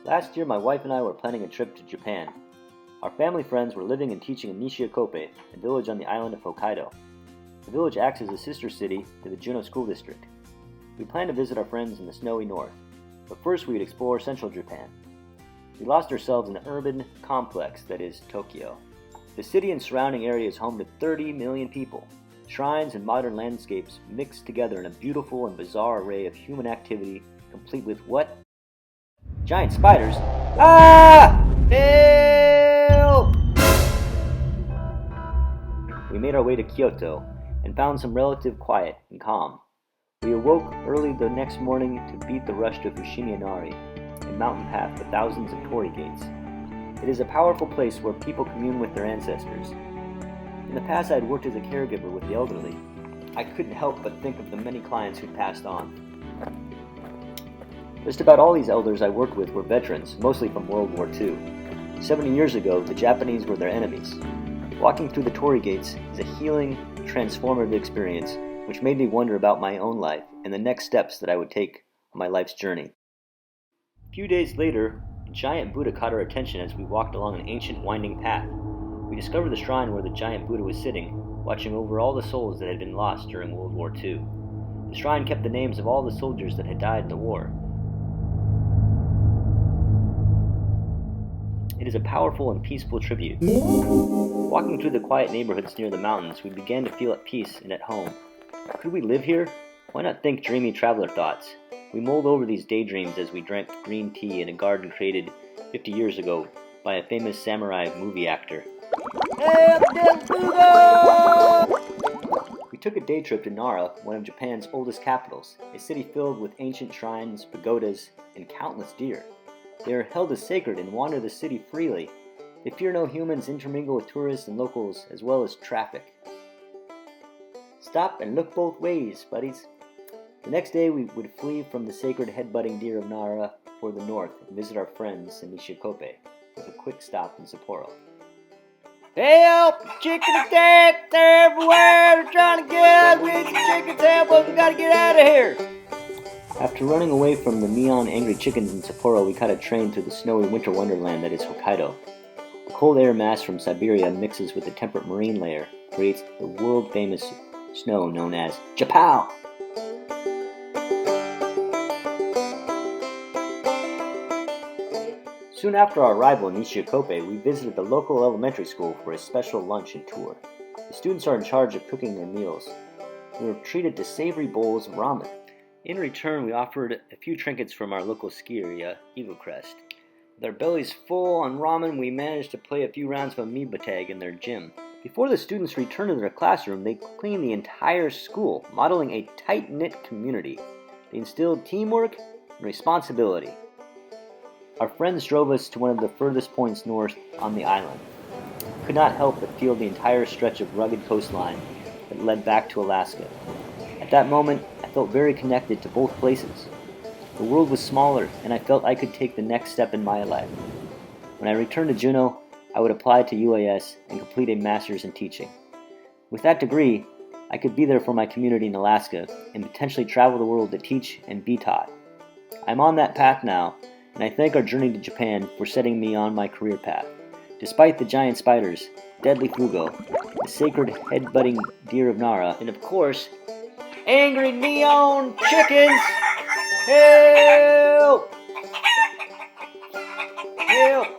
Last year, my wife and I were planning a trip to Japan. Our family friends were living and teaching in Nishikope, a village on the island of Hokkaido. The village acts as a sister city to the Juno School District. We planned to visit our friends in the snowy north, but first we would explore central Japan. We lost ourselves in the urban complex that is Tokyo. The city and surrounding area is home to 30 million people. Shrines and modern landscapes mixed together in a beautiful and bizarre array of human activity, complete with what? Giant spiders? Ah! Help! We made our way to Kyoto and found some relative quiet and calm. We awoke early the next morning to beat the rush to Nara, a mountain path with thousands of torii gates. It is a powerful place where people commune with their ancestors. In the past, I had worked as a caregiver with the elderly. I couldn't help but think of the many clients who'd passed on. Just about all these elders I worked with were veterans, mostly from World War II. 70 years ago, the Japanese were their enemies. Walking through the torii gates is a healing, transformative experience, which made me wonder about my own life and the next steps that I would take on my life's journey. A few days later, a giant Buddha caught our attention as we walked along an ancient winding path. We discovered the shrine where the giant Buddha was sitting, watching over all the souls that had been lost during World War II. The shrine kept the names of all the soldiers that had died in the war. It is a powerful and peaceful tribute. Walking through the quiet neighborhoods near the mountains, we began to feel at peace and at home. Could we live here? Why not think dreamy traveler thoughts? We mulled over these daydreams as we drank green tea in a garden created 50 years ago by a famous samurai movie actor. We took a day trip to Nara, one of Japan's oldest capitals, a city filled with ancient shrines, pagodas, and countless deer. They are held as sacred and wander the city freely. They fear no humans, intermingle with tourists and locals, as well as traffic. Stop and look both ways, buddies. The next day we would flee from the sacred head-butting deer of Nara for the north and visit our friends in Nishikope, with a quick stop in Sapporo. Help! Chicken attack! They're everywhere! They're trying to get us! We need some chickens! Help us! We gotta get out of here! After running away from the neon angry chickens in Sapporo, we caught a train through the snowy winter wonderland that is Hokkaido. The cold air mass from Siberia mixes with the temperate marine layer, creates the world-famous snow known as Japow! Soon after our arrival in Nishikope, we visited the local elementary school for a special lunch and tour. The students are in charge of cooking their meals. We were treated to savory bowls of ramen. In return, we offered a few trinkets from our local ski area, Eagle Crest. With our bellies full on ramen, we managed to play a few rounds of amoeba tag in their gym. Before the students returned to their classroom, they cleaned the entire school, modeling a tight-knit community. They instilled teamwork and responsibility. Our friends drove us to one of the furthest points north on the island. I could not help but feel the entire stretch of rugged coastline that led back to Alaska. At that moment, I felt very connected to both places. The world was smaller, and I felt I could take the next step in my life. When I returned to Juneau, I would apply to UAS and complete a master's in teaching. With that degree, I could be there for my community in Alaska and potentially travel the world to teach and be taught. I'm on that path now, and I thank our journey to Japan for setting me on my career path. Despite the giant spiders, deadly fugo, the sacred head-butting deer of Nara, and of course, angry neon chickens! Help! Help!